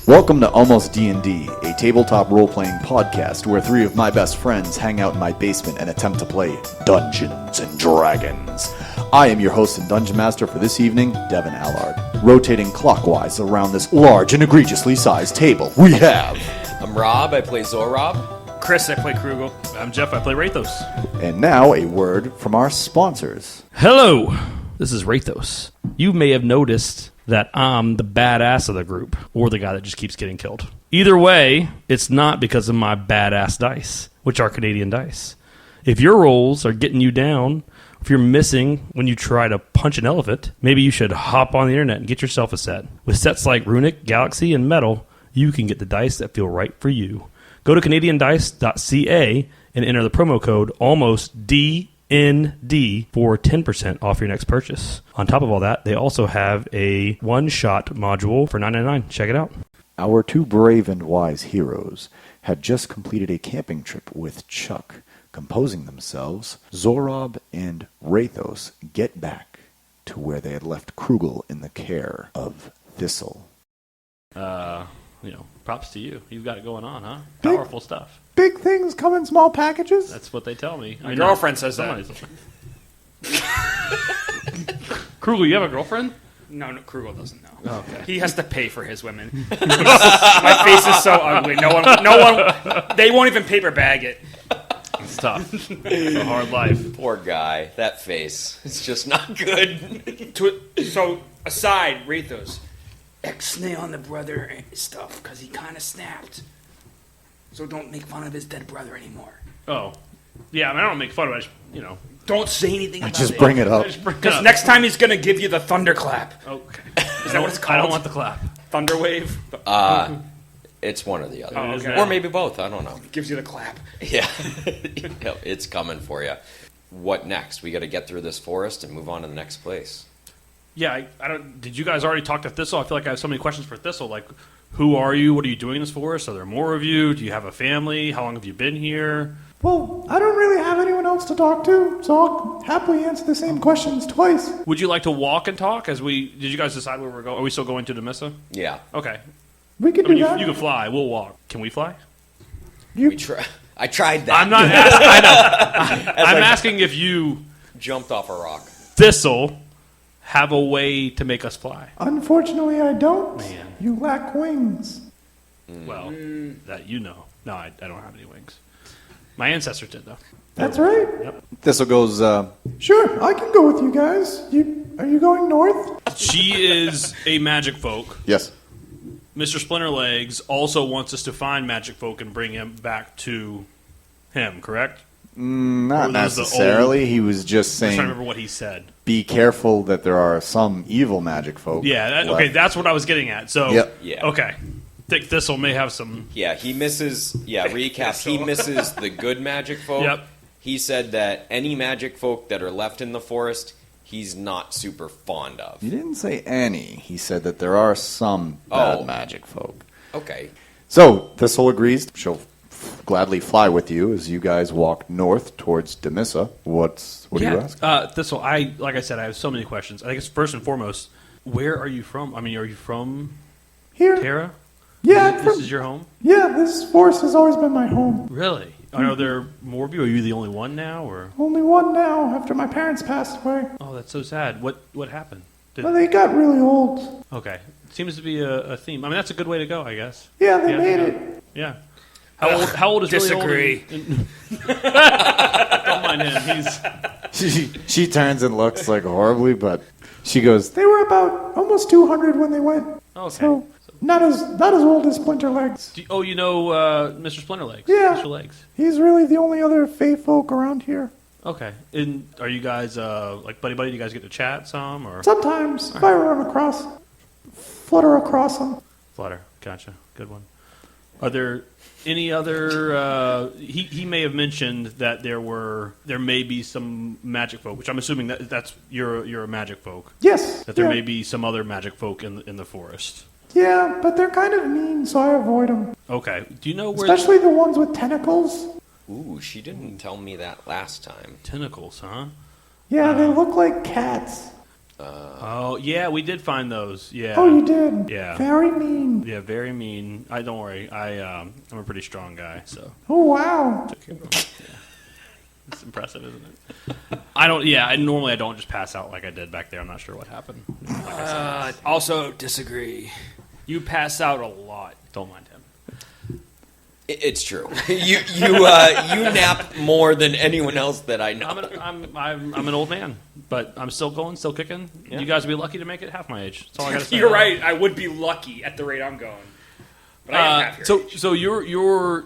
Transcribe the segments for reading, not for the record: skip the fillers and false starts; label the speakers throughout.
Speaker 1: Welcome to Almost D&D, a tabletop role-playing podcast where three of my best friends hang out in my basement and attempt to play Dungeons and Dragons. I am your host and dungeon master for this evening, Devin Allard. Rotating clockwise around this large and egregiously sized table, we have...
Speaker 2: I'm Rob, I play Zorob.
Speaker 3: Chris, I play Krugel.
Speaker 4: I'm Jeff, I play Rathos.
Speaker 1: And now a word from our sponsors.
Speaker 4: Hello, this is Rathos. You may have noticed that I'm the badass of the group, or the guy that just keeps getting killed. Either way, it's not because of my badass dice, which are Canadian dice. If your rolls are getting you down, if you're missing when you try to punch an elephant, maybe you should hop on the internet and get yourself a set. With sets like Runic, Galaxy, and Metal, you can get the dice that feel right for you. Go to CanadianDice.ca and enter the promo code ALMOSTDND for 10% off your next purchase. On top of all that, they also have a one-shot module for $9.99. Check it out.
Speaker 1: Our two brave and wise heroes had just completed a camping trip with Chuck. Composing themselves, Zorob and Rathos get back to where they had left Krugel in the care of Thistle.
Speaker 4: Props to you. You've got it going on, huh?
Speaker 5: Big-
Speaker 4: Powerful stuff.
Speaker 5: Big things come in small packages.
Speaker 4: That's what they tell me.
Speaker 3: My girlfriend says that.
Speaker 4: Krugel, you have a girlfriend?
Speaker 3: No, Krugel doesn't know.
Speaker 4: Oh, okay.
Speaker 3: He has to pay for his women. My face is so ugly. No one. They won't even paper bag it.
Speaker 4: It's tough. It's a hard life.
Speaker 2: Poor guy, that face. It's just not good.
Speaker 3: So, aside, Rathos, X-nay on the brother and stuff, because he kind of snapped. So don't make fun of his dead brother anymore.
Speaker 4: Oh. Yeah, I don't make fun of it.
Speaker 3: Don't say anything about it.
Speaker 1: Just bring it up.
Speaker 3: Because next time he's going to give you the thunderclap.
Speaker 4: Okay.
Speaker 3: Is that what it's called?
Speaker 4: I don't want the clap.
Speaker 3: Thunderwave?
Speaker 2: It's one or the other.
Speaker 3: Oh, okay.
Speaker 2: Or maybe both, I don't know.
Speaker 3: Gives you the clap.
Speaker 2: Yeah, it's coming for you. What next? We got to get through this forest and move on to the next place.
Speaker 4: Yeah, I don't. Did you guys already talk to Thistle? I feel like I have so many questions for Thistle. Like, who are you? What are you doing in this forest? Are there more of you? Do you have a family? How long have you been here?
Speaker 5: Well, I don't really have anyone else to talk to, so I'll happily answer the same questions twice.
Speaker 4: Would you like to walk and talk? Did you guys decide where we're going? Are we still going to Demissa?
Speaker 2: Yeah.
Speaker 4: Okay.
Speaker 5: We can do that.
Speaker 4: You can fly. We'll walk. Can we fly?
Speaker 2: I tried that.
Speaker 4: I'm not asking. I know. I'm asking if you,
Speaker 2: Jumped off a rock.
Speaker 4: Thistle, have a way to make us fly.
Speaker 5: Unfortunately, I don't.
Speaker 4: Man.
Speaker 5: You lack wings.
Speaker 4: Well, that you know. No, I don't have any wings. My ancestors did, though.
Speaker 5: That's right.
Speaker 4: Yep.
Speaker 1: Thistle goes,
Speaker 5: Sure, I can go with you guys. Are you going north?
Speaker 4: She is a magic folk.
Speaker 1: yes.
Speaker 4: Mr. Splinterlegs also wants us to find magic folk and bring him back to him, correct?
Speaker 1: Not
Speaker 4: Or those the
Speaker 1: necessarily. He was just
Speaker 4: I'm trying to
Speaker 1: saying,
Speaker 4: remember what he said.
Speaker 1: be careful that there are some evil magic folk.
Speaker 4: Yeah,
Speaker 1: left.
Speaker 4: okay, that's what I was getting at. So,
Speaker 1: Yep.
Speaker 2: Yeah.
Speaker 4: okay. Thick Thistle may have some...
Speaker 2: Yeah, he misses. Yeah, recap. He misses the good magic folk.
Speaker 4: Yep.
Speaker 2: He said that any magic folk that are left in the forest, he's not super fond of.
Speaker 1: He didn't say any. He said that there are some bad
Speaker 2: Oh.
Speaker 1: magic folk.
Speaker 2: Okay.
Speaker 1: So, Thistle agrees. She'll gladly fly with you as you guys walk north towards Demissa. What do you ask?
Speaker 4: Thistle, like I said, I have so many questions. I guess first and foremost, where are you from? I mean, are you from
Speaker 5: Here?
Speaker 4: Terra?
Speaker 5: Yeah,
Speaker 4: This is your home?
Speaker 5: yeah, this forest has always been my home.
Speaker 4: Really? Are there more of you? Are you the only one now, or?
Speaker 5: Only one now, after my parents passed away.
Speaker 4: Oh, that's so sad. What happened?
Speaker 5: Well, they got really old.
Speaker 4: Okay. Seems to be a theme. I mean, that's a good way to go, I guess.
Speaker 5: Yeah, they made it.
Speaker 4: Yeah. How old is
Speaker 3: Disagree.
Speaker 4: really old? Don't mind him.
Speaker 1: She turns and looks like horribly, but she goes,
Speaker 5: They were about almost 200 when they went.
Speaker 4: Okay.
Speaker 5: So, not as old as Splinter Legs.
Speaker 4: You know Mr. Splinterlegs?
Speaker 5: Yeah.
Speaker 4: Mr. Legs.
Speaker 5: He's really the only other Fey folk around here.
Speaker 4: Okay. And are you guys like buddy? Do you guys get to chat some or
Speaker 5: Sometimes, if I flutter across them.
Speaker 4: flutter? Gotcha. Good one. Are there any other? He may have mentioned that there may be some magic folk, which I'm assuming that's you're a magic folk.
Speaker 5: Yes.
Speaker 4: That there
Speaker 5: yeah.
Speaker 4: may be some other magic folk in the forest.
Speaker 5: Yeah, but they're kind of mean, so I avoid them.
Speaker 4: Okay. Do you know where
Speaker 5: Especially the ones with tentacles.
Speaker 2: Ooh, she didn't tell me that last time.
Speaker 4: tentacles? Huh?
Speaker 5: Yeah, they look like cats.
Speaker 4: Oh, yeah, we did find those. Yeah.
Speaker 5: Oh, you did?
Speaker 4: Yeah.
Speaker 5: Very mean.
Speaker 4: Yeah, very mean. Don't worry. I'm a pretty strong guy, so
Speaker 5: Oh, wow.
Speaker 4: took care of them. Yeah. It's impressive, isn't it? I normally don't just pass out like I did back there. I'm not sure what happened. Like I said,
Speaker 3: Also disagree. You pass out a lot.
Speaker 4: don't mind him.
Speaker 2: It's true. You nap more than anyone else that I know.
Speaker 4: I'm an old man, but I'm still going, still kicking.
Speaker 2: Yeah.
Speaker 4: You guys would be lucky to make it half my age. That's all I got to say.
Speaker 3: You're right. I would be lucky at the rate I'm going. But I am half your age.
Speaker 4: So you're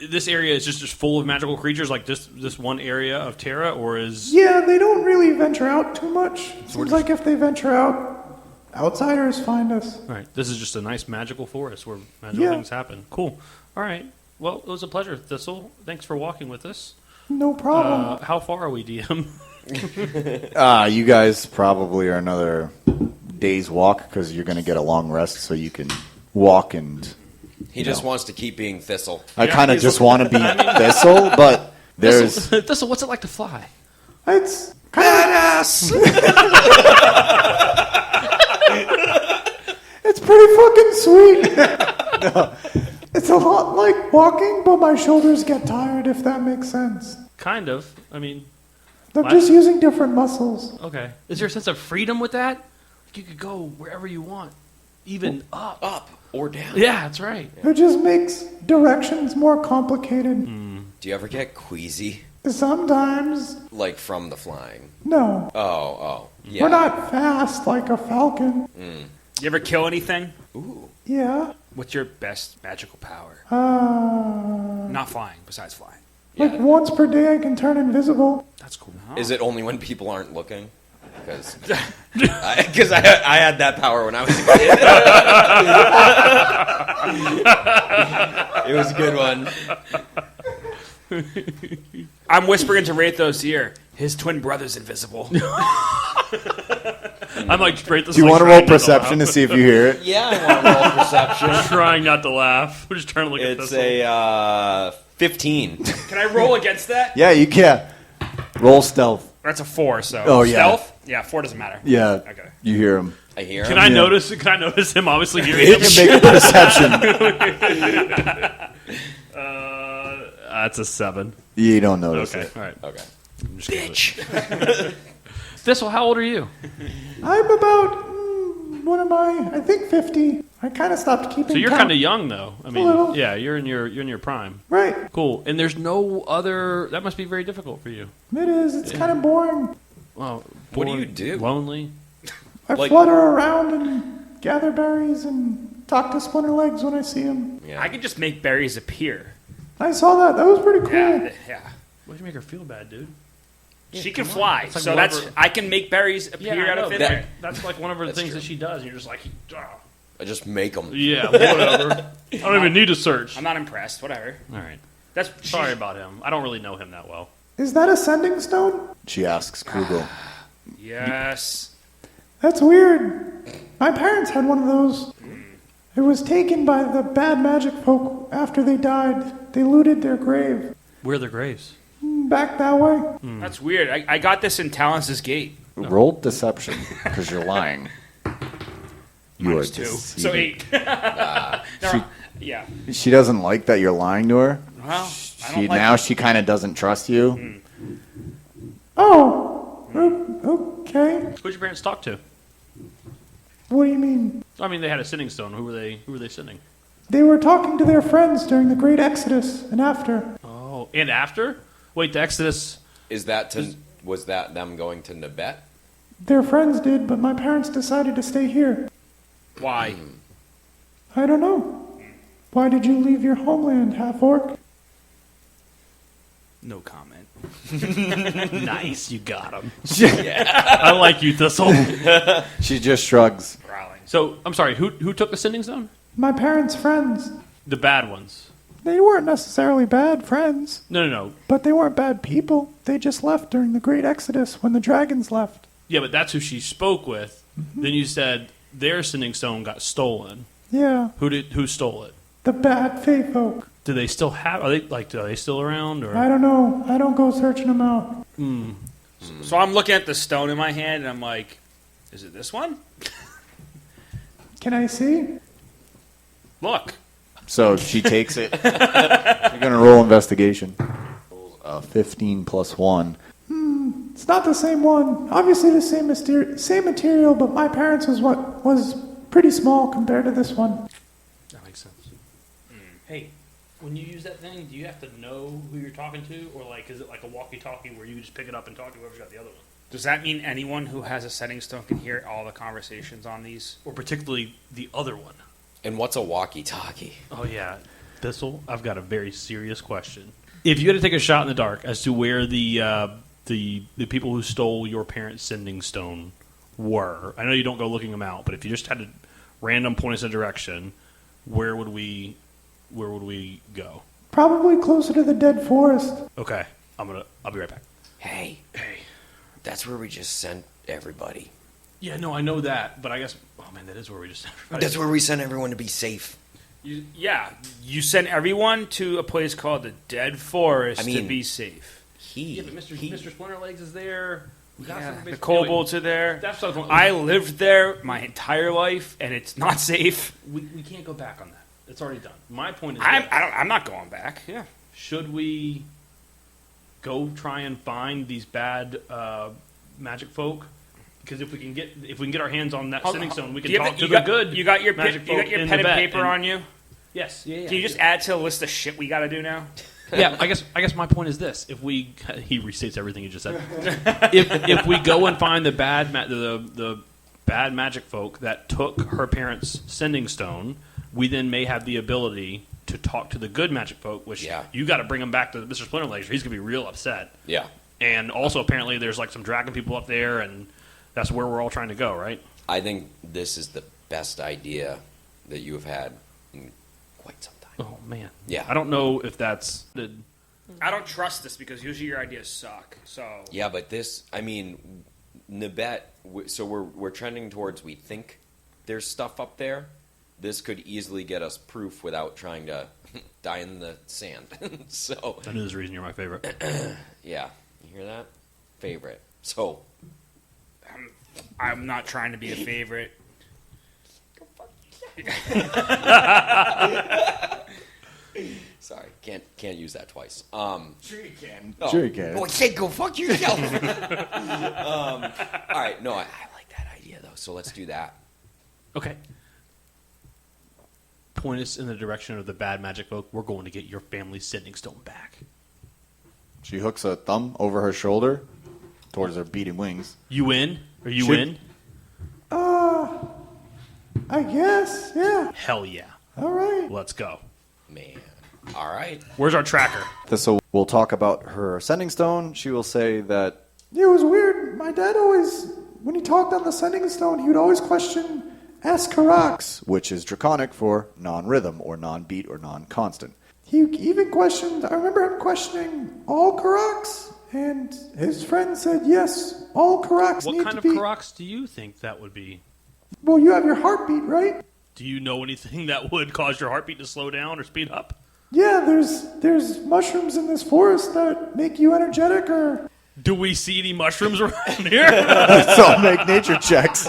Speaker 4: this area is just full of magical creatures, like this one area of Terra, or is
Speaker 5: Yeah, they don't really venture out too much. Seems like if they venture out, outsiders find us.
Speaker 4: all right? This is just a nice magical forest where magical things happen. Cool. All right. Well, it was a pleasure, Thistle. Thanks for walking with us.
Speaker 5: No problem.
Speaker 4: How far are we, DM?
Speaker 1: You guys probably are another day's walk because you're going to get a long rest so you can walk and...
Speaker 2: He just wants to keep being Thistle.
Speaker 1: I kind of just want to be Thistle, but there's...
Speaker 4: Thistle, what's it like to fly?
Speaker 5: It's kind
Speaker 2: Badass!
Speaker 5: It's pretty fucking sweet. No, it's a lot like walking, but my shoulders get tired, if that makes sense.
Speaker 4: Kind of. I mean,
Speaker 5: I'm just using different muscles.
Speaker 4: okay. Is there a sense of freedom with that? You could go wherever you want, even up.
Speaker 2: Up or down.
Speaker 4: Yeah, that's right.
Speaker 5: It just makes directions more complicated.
Speaker 2: Do you ever get queasy?
Speaker 5: Sometimes.
Speaker 2: Like from the flying?
Speaker 5: No.
Speaker 2: Oh. Yeah.
Speaker 5: We're not fast like a falcon.
Speaker 3: You ever kill anything?
Speaker 2: Ooh.
Speaker 5: Yeah.
Speaker 3: What's your best magical power?
Speaker 5: Uh,
Speaker 3: Not flying, besides flying.
Speaker 5: like once per day I can turn invisible.
Speaker 4: That's cool.
Speaker 2: Is it only when people aren't looking? Because I had that power when I was a kid. It was a good one.
Speaker 3: I'm whispering to Rathos' ear. His twin brother's invisible.
Speaker 4: I'm like straight.
Speaker 1: Do you want to roll perception to see if you hear it?
Speaker 2: Yeah, I want to roll perception.
Speaker 4: Trying not to laugh. We're just trying to look at
Speaker 2: It's
Speaker 4: this.
Speaker 2: a 15.
Speaker 3: Can I roll against that?
Speaker 1: Yeah, you can. Roll stealth.
Speaker 3: That's a 4, so.
Speaker 1: Oh, yeah.
Speaker 3: Stealth? Yeah, 4 doesn't matter.
Speaker 1: Yeah,
Speaker 3: Okay.
Speaker 1: you hear him.
Speaker 2: I hear
Speaker 4: Can
Speaker 2: him.
Speaker 4: I
Speaker 1: Yeah.
Speaker 4: notice? Can I notice him? Obviously hearing
Speaker 1: You
Speaker 4: him.
Speaker 1: can make a perception.
Speaker 4: That's a 7.
Speaker 1: You don't notice
Speaker 4: Okay,
Speaker 1: it.
Speaker 4: all right.
Speaker 2: Okay.
Speaker 4: I'm just Bitch. Thistle, how old are you?
Speaker 5: I'm about, what am I think 50. I kind of stopped keeping
Speaker 4: So you're
Speaker 5: count.
Speaker 4: kind of young, though. I mean,
Speaker 5: little.
Speaker 4: yeah, you're in your prime.
Speaker 5: Right.
Speaker 4: Cool. And there's no other. That must be very difficult for you.
Speaker 5: It is. It's kind of boring.
Speaker 4: Well,
Speaker 2: What do you
Speaker 4: bored,
Speaker 2: do?
Speaker 4: Lonely.
Speaker 5: I
Speaker 2: Like-
Speaker 5: flutter around and gather berries and talk to Splinter Legs when I see him.
Speaker 2: Yeah.
Speaker 3: I could just make berries appear.
Speaker 5: I saw that. That was pretty cool.
Speaker 3: Yeah.
Speaker 4: Why'd you make her feel bad, dude?
Speaker 3: She can fly,
Speaker 4: It's like
Speaker 3: so that's
Speaker 4: whatever-
Speaker 3: I can make berries appear out of thin air.
Speaker 4: That's like one of her
Speaker 2: That's
Speaker 4: things
Speaker 2: true.
Speaker 4: that she does. And you're just like,
Speaker 2: I just make them.
Speaker 4: yeah, whatever. I don't even need to search.
Speaker 3: I'm not impressed. Whatever.
Speaker 4: All right.
Speaker 3: That's
Speaker 4: Sorry about him. I don't really know him that well.
Speaker 5: Is that a sending stone?
Speaker 1: She asks Kugel.
Speaker 3: Yes.
Speaker 5: That's weird. My parents had one of those. It was taken by the bad magic folk after they died. They looted their grave.
Speaker 4: Where are their graves?
Speaker 5: Back that way.
Speaker 3: That's weird. I got this in Talence's gate.
Speaker 1: Roll deception because you're lying. You are
Speaker 3: Minus 2. So
Speaker 1: deceiving.
Speaker 3: 8. No, yeah.
Speaker 1: She doesn't like that you're lying to her.
Speaker 3: Well, I don't like
Speaker 1: Now she kind of doesn't trust you.
Speaker 5: Oh, okay.
Speaker 4: Who'd your parents talk to?
Speaker 5: What do you mean?
Speaker 4: I mean, they had a sending stone. Who were they sending?
Speaker 5: They were talking to their friends during the Great Exodus and after.
Speaker 4: Oh, and after? Wait, the Exodus.
Speaker 2: Was that them going to Nabet?
Speaker 5: Their friends did, but my parents decided to stay here.
Speaker 3: Why?
Speaker 5: I don't know. Why did you leave your homeland, half-orc?
Speaker 3: No comment.
Speaker 4: Nice, you got him.
Speaker 2: Yeah.
Speaker 4: I like you, Thistle.
Speaker 1: She just shrugs.
Speaker 3: Growling.
Speaker 4: So, I'm sorry, who took the sending stone?
Speaker 5: My parents' friends.
Speaker 4: The bad ones.
Speaker 5: They weren't necessarily bad friends,
Speaker 4: No.
Speaker 5: but they weren't bad people. They just left during the Great Exodus when the dragons left.
Speaker 4: Yeah, but that's who she spoke with. Then you said their sending stone got stolen.
Speaker 5: Yeah,
Speaker 4: Who stole it?
Speaker 5: the bad Fey folk.
Speaker 4: Do they still have? Are they still around? Or
Speaker 5: I don't know. I don't go searching them out.
Speaker 3: So I'm looking at the stone in my hand, and I'm like, Is it this one?
Speaker 5: Can I see?
Speaker 3: Look.
Speaker 1: So she takes it. You're going to roll investigation. 15 plus 1.
Speaker 5: It's not the same one. Obviously the same material, but my parents was pretty small compared to this one.
Speaker 4: That makes sense. Hey, when you use that thing, do you have to know who you're talking to? Or, like, is it like a walkie-talkie where you just pick it up and talk to whoever's got the other one?
Speaker 3: Does that mean anyone who has a setting stone can hear all the conversations on these?
Speaker 4: Or particularly the other one?
Speaker 2: And what's a walkie-talkie?
Speaker 4: Oh, yeah. Thistle, I've got a very serious question. If you had to take a shot in the dark as to where the people who stole your parents' sending stone were, I know you don't go looking them out, but if you just had to random point us a direction, where would we go?
Speaker 5: Probably closer to the dead forest.
Speaker 4: Okay, I'll be right back.
Speaker 2: Hey, that's where we just sent everybody.
Speaker 4: Yeah, no, I know that, but I guess, oh man, that is where we just.
Speaker 2: That's where we sent everyone to be safe.
Speaker 3: You sent everyone to a place called the Dead Forest to be safe.
Speaker 4: Yeah, but Mr. Splinterlegs is there. We got some
Speaker 3: The kobolds are there.
Speaker 4: That's what
Speaker 3: I lived there my entire life, and it's not safe.
Speaker 4: We can't go back on that. It's already done. My point is,
Speaker 3: I'm not going back. Yeah.
Speaker 4: should we go try and find these bad magic folk? Because if we can get our hands on that sending stone, we can talk to the good.
Speaker 3: You got your
Speaker 4: magic
Speaker 3: you got
Speaker 4: folk
Speaker 3: your
Speaker 4: in
Speaker 3: pen
Speaker 4: the
Speaker 3: and
Speaker 4: vet,
Speaker 3: paper on you.
Speaker 4: Yes. Yeah.
Speaker 3: Can you just add to the list of shit we got to do now?
Speaker 4: Yeah, I guess my point is this: if we he restates everything he just said. if we go and find the bad magic folk that took her parents' sending stone, we then may have the ability to talk to the good magic folk. Which you got to bring him back to Mr. Splinterlegs, or he's gonna be real upset.
Speaker 2: Yeah.
Speaker 4: And also, apparently, there's like some dragon people up there, and that's where we're all trying to go, right?
Speaker 2: I think this is the best idea that you have had in quite some time.
Speaker 4: Oh man.
Speaker 2: Yeah.
Speaker 4: I don't know if that's.
Speaker 3: I don't trust this because usually your ideas suck. So
Speaker 2: Yeah, but this, I mean, Nibet, so we're trending towards we think there's stuff up there. This could easily get us proof without trying to die in the sand. So
Speaker 4: I knew there's a reason you're my favorite.
Speaker 2: yeah, you hear that? Favorite. So
Speaker 3: I'm not trying to be a favorite.
Speaker 2: sorry, can't use that twice.
Speaker 3: Sure you can.
Speaker 2: Oh,
Speaker 1: Sure you can.
Speaker 2: Oh, I said go fuck yourself. All right, no, I like that idea though. So let's do that.
Speaker 4: Okay. Point us in the direction of the bad magic folk. We're going to get your family's sending stone back.
Speaker 1: She hooks a thumb over her shoulder towards her beating wings.
Speaker 4: You in? Are you
Speaker 1: Should-
Speaker 4: in?
Speaker 5: I guess, yeah.
Speaker 4: Hell yeah.
Speaker 5: All right.
Speaker 4: Let's go.
Speaker 2: Man. All right.
Speaker 4: Where's our tracker?
Speaker 1: Thistle will talk about her sending stone. She will say that
Speaker 5: It was weird. My dad always, when he talked on the sending stone, he would always question Askarax.
Speaker 1: which is draconic for non-rhythm or non-beat or non-constant.
Speaker 5: He even questioned, I remember him questioning all Karax, and his friend said, yes, all Karax
Speaker 4: What
Speaker 5: need
Speaker 4: kind
Speaker 5: to
Speaker 4: of
Speaker 5: be...
Speaker 4: Karax do you think that would be?
Speaker 5: Well, you have your heartbeat, right?
Speaker 4: Do you know anything that would cause your heartbeat to slow down or speed up?
Speaker 5: Yeah, there's mushrooms in this forest that make you energetic or...
Speaker 4: Do we see any mushrooms around here?
Speaker 1: So make nature checks.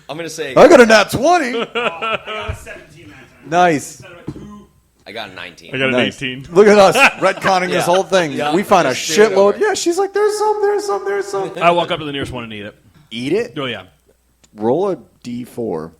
Speaker 2: I'm gonna say
Speaker 1: I got a nat 20.
Speaker 3: I got a 17 that time.
Speaker 1: Nice.
Speaker 3: Instead of a 2.
Speaker 2: I got a 19.
Speaker 4: I got an
Speaker 1: Nice.
Speaker 4: 18.
Speaker 1: Look at us retconning this
Speaker 2: Yeah.
Speaker 1: whole thing.
Speaker 2: Yeah.
Speaker 1: We find a
Speaker 2: Just straight
Speaker 1: shitload.
Speaker 2: over.
Speaker 1: Yeah, she's like, there's some.
Speaker 4: I walk up to the nearest one and eat it.
Speaker 1: Eat it.
Speaker 4: Oh, yeah.
Speaker 1: Roll a d4.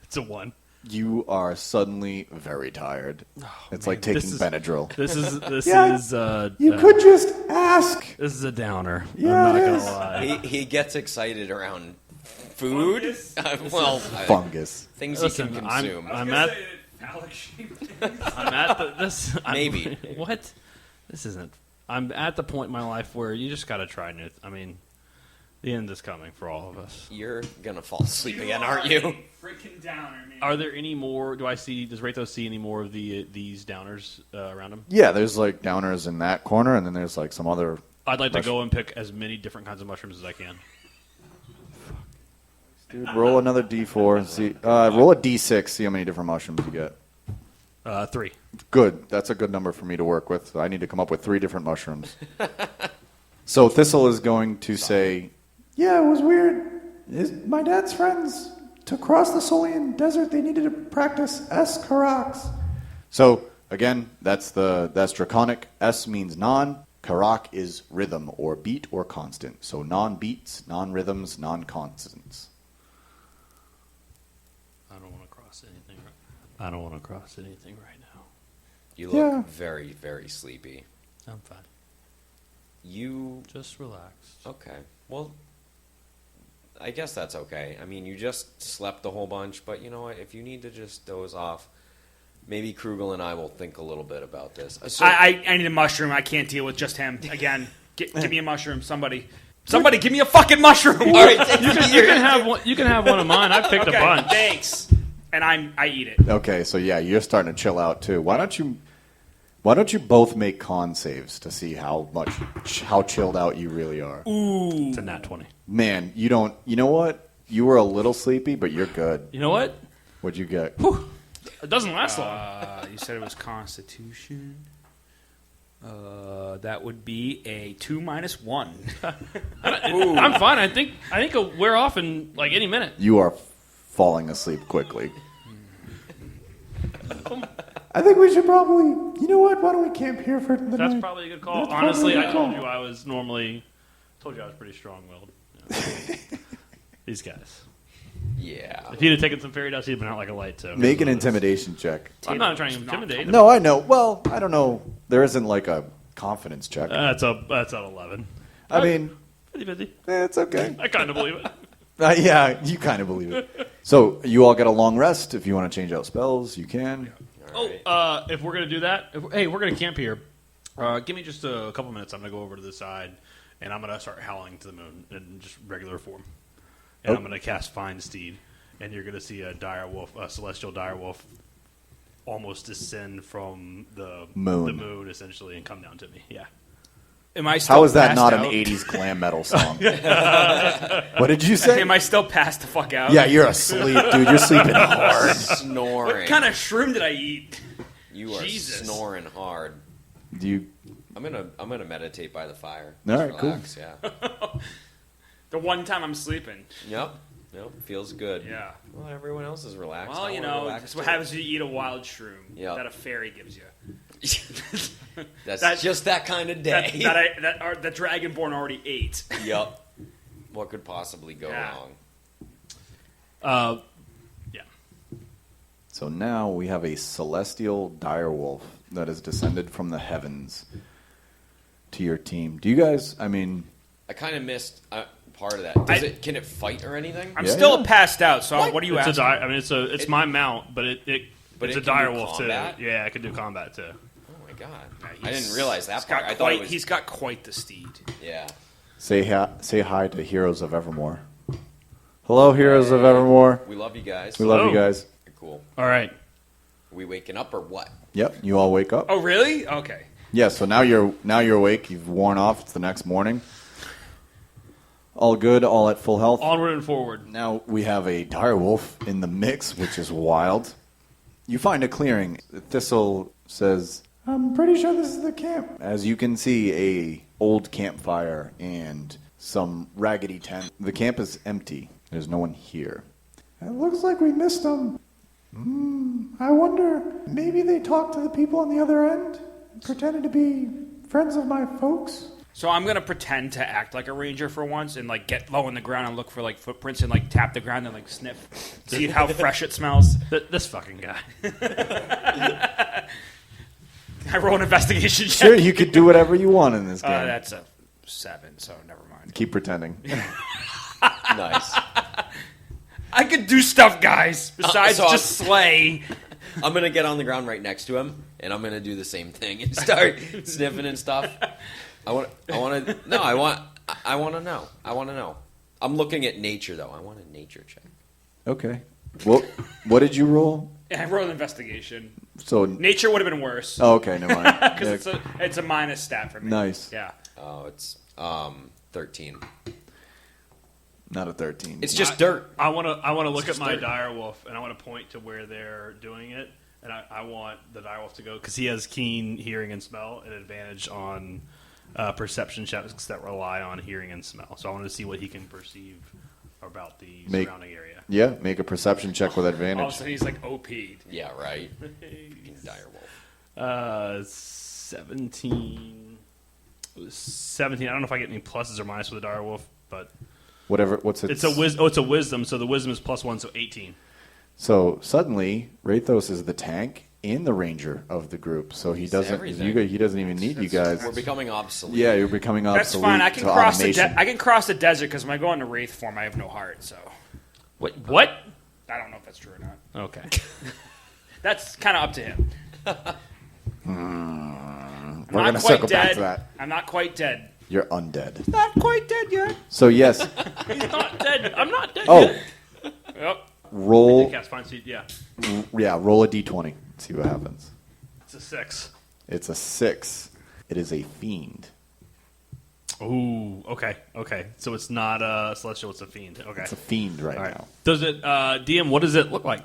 Speaker 4: It's a 1.
Speaker 1: You are suddenly very tired. It's like
Speaker 4: man,
Speaker 1: taking
Speaker 4: this is-
Speaker 1: Benadryl.
Speaker 4: This
Speaker 5: Yeah.
Speaker 4: is
Speaker 5: You could just ask.
Speaker 4: this is a downer.
Speaker 5: Yeah,
Speaker 4: I'm not
Speaker 5: it
Speaker 4: gonna
Speaker 5: is.
Speaker 4: lie.
Speaker 2: He gets excited around food.
Speaker 3: Fungus?
Speaker 1: Fungus.
Speaker 2: Things
Speaker 4: Listen,
Speaker 2: he can consume.
Speaker 4: I'm at
Speaker 2: Maybe.
Speaker 4: What? This isn't. I'm at the point in my life where you just got to try new. I mean, the end is coming for all of us.
Speaker 2: You're gonna fall asleep again, aren't you?
Speaker 3: Freaking downer, man.
Speaker 4: Are there any more? Does Rathos see any more of these downers around him?
Speaker 1: Yeah, there's like downers in that corner, and then there's like some other.
Speaker 4: I'd like to go and pick as many different kinds of mushrooms as I can.
Speaker 1: Dude, roll another d4 and see. Roll a d6. See how many different mushrooms you get.
Speaker 4: 3.
Speaker 1: Good. That's a good number for me to work with. I need to come up with 3 different mushrooms. So Thistle is going to say,
Speaker 5: Yeah, it was weird. My dad's friends, to cross the Solian Desert, they needed to practice S-Karaks.
Speaker 1: So, again, that's Draconic. S means non. Karak is rhythm, or beat, or constant. So non-beats, non-rhythms, non-constants.
Speaker 4: I don't want to cross anything. I don't want to cross anything right now.
Speaker 2: You look
Speaker 5: Yeah.
Speaker 2: very, very sleepy.
Speaker 4: I'm fine.
Speaker 2: You
Speaker 4: Just relax.
Speaker 2: okay? Well, I guess that's okay. I mean, you just slept a whole bunch, but you know what? If you need to just doze off, maybe Krugel and I will think a little bit about this. So,
Speaker 3: I need a mushroom. I can't deal with just him again. Give me a mushroom, somebody. Somebody, give me a fucking mushroom.
Speaker 2: all right,
Speaker 4: You can have one. You can have one of mine. I picked
Speaker 3: Okay,
Speaker 4: a bunch.
Speaker 3: thanks. And I eat it.
Speaker 1: Okay, so yeah, you're starting to chill out too. Why don't you both make con saves to see how chilled out you really are?
Speaker 4: It's a nat 20.
Speaker 1: Man, you know what? You were a little sleepy, but you're good.
Speaker 4: You know what?
Speaker 1: What'd you get?
Speaker 4: It doesn't last long.
Speaker 3: You said it was Constitution. That would be a 2 minus 1.
Speaker 4: I'm fine. I think it'll wear off in like any minute.
Speaker 1: You are falling asleep quickly.
Speaker 5: I think we should probably... You know what? Why don't we camp here for the
Speaker 4: That's
Speaker 5: night?
Speaker 4: probably a good call.
Speaker 5: That's probably
Speaker 4: Honestly,
Speaker 5: a good
Speaker 4: I told
Speaker 5: call.
Speaker 4: you I was pretty strong-willed. These guys.
Speaker 2: yeah.
Speaker 4: If he'd have taken some fairy dust, he'd have been out like a light too.
Speaker 1: Make an intimidation check.
Speaker 4: I'm not trying to intimidate him.
Speaker 1: No, I know. Well, I don't know. There isn't like a confidence check.
Speaker 4: That's an 11.
Speaker 1: I mean,
Speaker 4: 50-50.
Speaker 1: it's okay.
Speaker 4: I kind of believe it.
Speaker 1: Yeah, you kind of believe it. So you all get a long rest. If you want to change out spells, you can.
Speaker 4: If we're gonna do that, hey, we're gonna camp here. Give me just a couple minutes. I'm gonna go over to the side, and I'm gonna start howling to the moon in just regular form. And I'm gonna cast Find Steed, and you're gonna see a celestial direwolf, almost descend from the moon essentially, and come down to me. Yeah.
Speaker 3: Am I still
Speaker 1: How is that
Speaker 3: passed
Speaker 1: not
Speaker 3: out?
Speaker 1: an 80s glam metal song? What did you say?
Speaker 3: Am I still passed the fuck out?
Speaker 1: Yeah, you're asleep, dude. You're sleeping hard.
Speaker 2: Snoring.
Speaker 3: What kind of shroom did I eat?
Speaker 2: You are
Speaker 3: Jesus.
Speaker 2: snoring hard.
Speaker 1: Do you?
Speaker 2: I'm gonna meditate by the fire.
Speaker 1: All
Speaker 2: Just
Speaker 1: right, cool.
Speaker 2: relax, yeah.
Speaker 3: The one time I'm sleeping.
Speaker 2: Yep. Feels good.
Speaker 3: Yeah.
Speaker 2: Well, everyone else is relaxed.
Speaker 3: Well,
Speaker 2: I
Speaker 3: you
Speaker 2: wanna
Speaker 3: know,
Speaker 2: relax
Speaker 3: that's what
Speaker 2: too.
Speaker 3: happens when you eat a wild shroom
Speaker 2: Yep.
Speaker 3: that a fairy gives you.
Speaker 2: That's just that kind of day.
Speaker 3: That Dragonborn already ate.
Speaker 2: Yep. What could possibly go
Speaker 3: Yeah.
Speaker 2: wrong?
Speaker 4: Yeah.
Speaker 1: So now we have a celestial direwolf that has descended from the heavens to your team. Do you guys? I mean,
Speaker 2: I kind of missed part of that. Can it fight or anything?
Speaker 3: I'm
Speaker 1: Yeah.
Speaker 3: still passed out, so what are you
Speaker 4: It's
Speaker 3: asking?
Speaker 4: it's my mount, but it's
Speaker 2: it
Speaker 4: a
Speaker 2: can do
Speaker 4: direwolf too.
Speaker 2: combat?
Speaker 4: Yeah, I could do combat too.
Speaker 2: Oh my god! I didn't realize that part. I thought
Speaker 3: Quite,
Speaker 2: it was.
Speaker 3: he's got quite the steed.
Speaker 2: Yeah.
Speaker 1: say hi to Heroes of Evermore. Hello, Heroes of Evermore.
Speaker 2: We love you guys.
Speaker 1: We love you
Speaker 4: Hello.
Speaker 1: guys.
Speaker 2: Cool.
Speaker 4: All right.
Speaker 2: Are we waking up or what?
Speaker 1: Yep, you all wake up.
Speaker 3: Oh, really? Okay.
Speaker 1: Yeah, so now you're awake. You've worn off. It's the next morning. All good, all at full health.
Speaker 4: Onward and forward.
Speaker 1: Now we have a direwolf in the mix, which is wild. You find a clearing. Thistle says,
Speaker 5: I'm pretty sure this is the camp.
Speaker 1: as you can see, a old campfire and some raggedy tent. The camp is empty. There's no one here.
Speaker 5: It looks like we missed them. I wonder, maybe they talked to the people on the other end? Pretended to be friends of my folks?
Speaker 3: So I'm gonna pretend to act like a ranger for once and like get low on the ground and look for like footprints and like tap the ground and like sniff, see how fresh it smells.
Speaker 4: This fucking guy.
Speaker 3: I roll an investigation check.
Speaker 1: Sure, you could do whatever you want in this game.
Speaker 3: That's a 7, so never mind.
Speaker 1: Keep pretending.
Speaker 2: Nice.
Speaker 3: I could do stuff, guys. Besides
Speaker 2: so
Speaker 3: just slay.
Speaker 2: I'm gonna get on the ground right next to him, and I'm gonna do the same thing and start sniffing and stuff. I want to know. I'm looking at nature though. I want a nature check.
Speaker 1: Okay. Well, what did you roll?
Speaker 3: I rolled an investigation.
Speaker 1: So,
Speaker 3: Nature would have been worse
Speaker 1: oh, okay, never mind.
Speaker 3: because it's a minus stat for me.
Speaker 1: Nice.
Speaker 3: Yeah.
Speaker 2: Oh, it's 13.
Speaker 1: Not a 13.
Speaker 2: It's just dirt.
Speaker 4: I want to look at
Speaker 2: just
Speaker 4: my
Speaker 2: dirt.
Speaker 4: direwolf and I want to point to where they're doing it, and I want the direwolf to go because he has keen hearing and smell, and advantage on perception checks that rely on hearing and smell. So I wanted to see what he can perceive about the surrounding area.
Speaker 1: Yeah, make a perception check with
Speaker 3: All of a
Speaker 1: advantage.
Speaker 3: sudden he's like OP'd.
Speaker 2: Yeah, right. Fucking direwolf.
Speaker 4: 17. 17. I don't know if I get any pluses or minuses with the direwolf, but
Speaker 1: Whatever. What's it?
Speaker 4: it's a wisdom. So the wisdom is +1, so 18.
Speaker 1: So suddenly, Rathos is the tank and the ranger of the group. So he doesn't.
Speaker 2: everything.
Speaker 1: He doesn't even need you guys.
Speaker 2: We're becoming obsolete.
Speaker 1: Yeah, you're becoming
Speaker 3: That's
Speaker 1: obsolete.
Speaker 3: fine. I can
Speaker 1: to
Speaker 3: cross the
Speaker 1: automation.
Speaker 3: I can cross the desert because when I go into wraith form, I have no heart. So
Speaker 4: Wait, what?
Speaker 3: I don't know if that's true or not.
Speaker 4: Okay.
Speaker 3: That's kind of up to him.
Speaker 1: We're going to circle back to that.
Speaker 3: I'm not quite dead.
Speaker 1: You're undead.
Speaker 3: Not quite dead yet.
Speaker 1: So yes,
Speaker 4: He's not dead. I'm not dead
Speaker 1: Oh.
Speaker 4: yet.
Speaker 3: Yep.
Speaker 1: roll.
Speaker 4: Cast fine seed, yeah.
Speaker 1: Yeah, roll a d20. See what happens.
Speaker 4: It's a 6.
Speaker 1: It's a 6. It is a fiend.
Speaker 4: Ooh, okay. So it's not a celestial, it's a fiend. Okay.
Speaker 1: It's a fiend right
Speaker 4: All right.
Speaker 1: now.
Speaker 4: Does it, DM, what does it look like?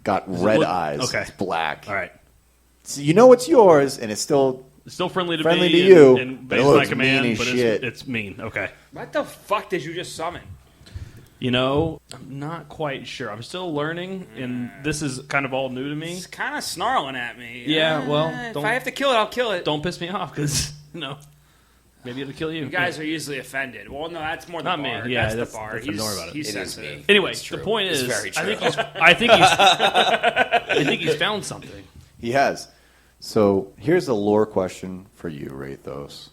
Speaker 1: Got
Speaker 4: Does it
Speaker 1: red
Speaker 4: look-
Speaker 1: eyes.
Speaker 4: okay.
Speaker 1: It's black.
Speaker 4: All right.
Speaker 1: So you know it's yours, and it's still
Speaker 4: It's still friendly to
Speaker 1: Friendly
Speaker 4: me
Speaker 1: to you,
Speaker 4: and
Speaker 1: but it
Speaker 4: based on my
Speaker 1: looks
Speaker 4: command,
Speaker 1: mean as
Speaker 4: but
Speaker 1: shit.
Speaker 4: it's mean. Okay.
Speaker 3: What the fuck did you just summon?
Speaker 4: You know, I'm not quite sure. I'm still learning, and this is kind of all new to me.
Speaker 3: It's kind of snarling at me.
Speaker 4: Yeah, well,
Speaker 3: if
Speaker 4: don't-
Speaker 3: I have to kill it, I'll kill it.
Speaker 4: Don't piss me off, because, maybe it'll kill you.
Speaker 3: You guys are easily offended. Well, no, that's more the
Speaker 4: Not me.
Speaker 3: bar.
Speaker 4: Yeah,
Speaker 3: that's
Speaker 4: that's
Speaker 3: the bar.
Speaker 4: different.
Speaker 3: He's,
Speaker 4: Don't worry about it.
Speaker 3: he's
Speaker 2: It is
Speaker 3: sensitive.
Speaker 2: me.
Speaker 4: Anyway,
Speaker 2: It's
Speaker 4: the
Speaker 2: true.
Speaker 4: point
Speaker 2: It's
Speaker 4: is,
Speaker 2: very true.
Speaker 4: I think he's found something.
Speaker 1: he has. So here's a lore question for you, Rathos.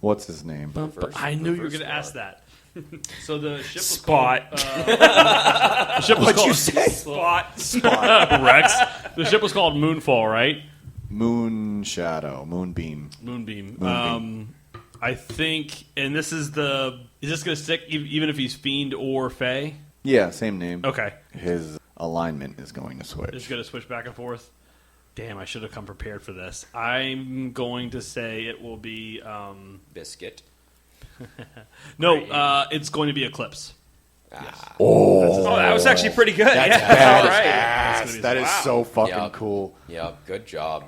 Speaker 1: What's his name?
Speaker 4: But I knew you were going to ask that. So the ship was
Speaker 3: Spot.
Speaker 4: called, the ship was called
Speaker 3: Spot.
Speaker 4: Rex. The ship was called Moonfall, right?
Speaker 1: Moon Shadow, Moonbeam.
Speaker 4: Moonbeam. I think, and this is is this going to stick even if he's Fiend or Fey?
Speaker 1: Yeah, same name.
Speaker 4: Okay.
Speaker 1: His alignment is going to
Speaker 4: It's
Speaker 1: switch.
Speaker 4: going to switch back and forth. Damn, I should have come prepared for this. I'm going to say it will be,
Speaker 2: Biscuit.
Speaker 4: it's going to be Eclipse.
Speaker 3: Oh, that was actually pretty good.
Speaker 1: That's
Speaker 3: yeah, all right.
Speaker 1: badass. That is
Speaker 3: Wow.
Speaker 1: so fucking
Speaker 2: Yep.
Speaker 1: cool.
Speaker 2: Yep, good job.